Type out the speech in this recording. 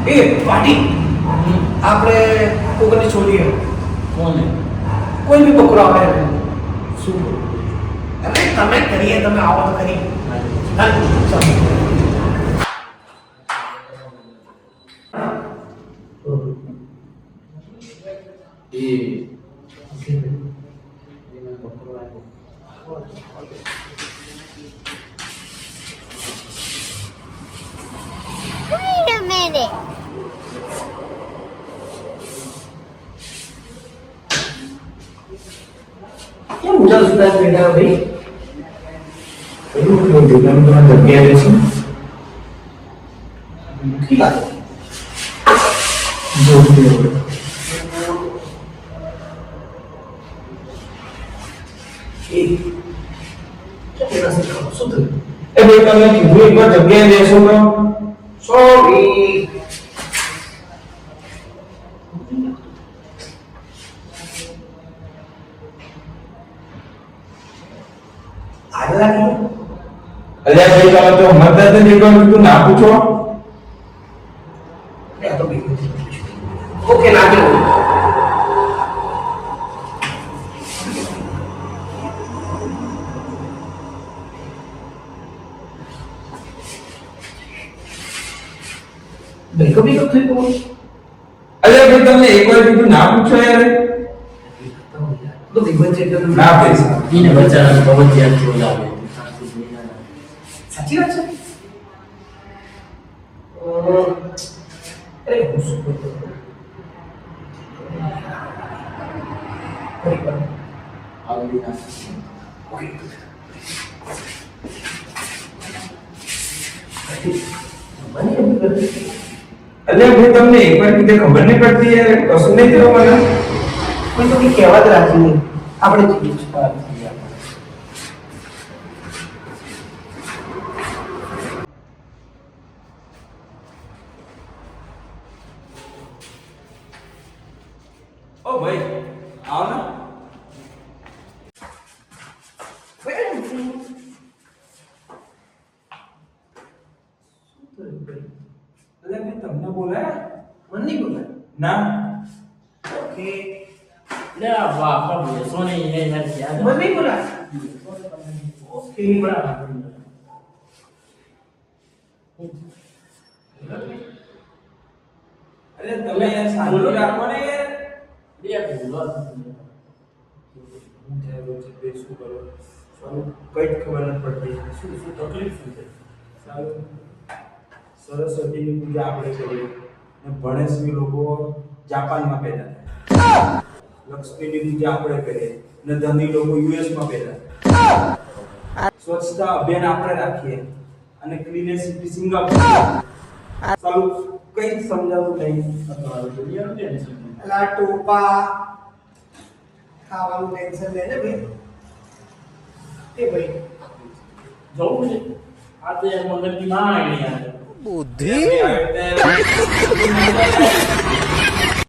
એ પાટી આપણે કોકની છોડીએ કોને કોઈ બી બકરો આવે શું અરે તમે કરીએ તમે આવો તો કરી હા ચાલો એ Wait a minute. કેમ ઉજાસ ઉજાસ બેઠા હો ભાઈ એવું કેવું દુકાન તો જગ્યા રહે છે મુખી લાગે જો એ કેમ એના સે શું થયું એ ભાઈ તમે કીધું એકવાર જગ્યાએ બેસો તો સોરી આગે લાગી અલ્યા ભાઈ તમે તો મદદ જ એકવાર કીધું ના પૂછો આ તો બી ઓકે લાગે ભાઈ કભી કબ થઈ ગયો અલ્યા ભાઈ તમને એકવાર કીધું ના પૂછો યાર તો વિગત છે કે ના ભાઈ એને બચારાને બહુ જ યાદ બોલાવે સાચી વાત છે અરે હું શું કરતો આવડી ના ઓકે મને એમ કરતી અલ્યા ભાઈ તમને એકવાર કીધે ખબર નહીં પડતી યાર કશું નહીં થયું મને કોઈ તો કઈ કહેવા જ રાજી નહીં આપણે જઈએ છીએ ઓ ભાઈ આવો ને અલ્યા ભાઈ તમને બોલાયા મને નહીં બોલાય ના ઓકે લે વાહ પણ સોને એ યાર યાદ મને નહીં બોલાય ઓકે અરે તમે યાર શાંતિ રાખો ને યાર બે બોલો હું થાય વચ્ચે બે શું કરો સારું કઈ જ ખબર નથી પડતી શું શું તકલીફ શું છે સારું સરસ્વતીની પૂજા આપણે કરીએ ને ગણેશજી લોકો જાપાનમાં પેદા થાય લક્ષ્મીની પૂજા આપણે કરીએ ને ધની લોકો યુએસમાં પેદા થાય સ્વચ્છતા અભિયાન આપણે રાખીએ અને ક્લીનેર સિટી સિંગાપુર સારું કઈ જ સમજાતું નહીં તમારું દુનિયાનું ટેન્શન નહીં અલા ટોપા ખાવાનું ટેન્શન લે ને ભાઈ એ ભાઈ જવું છે આ તો યાર મગજની માં આવી યાર બુદ્ધિ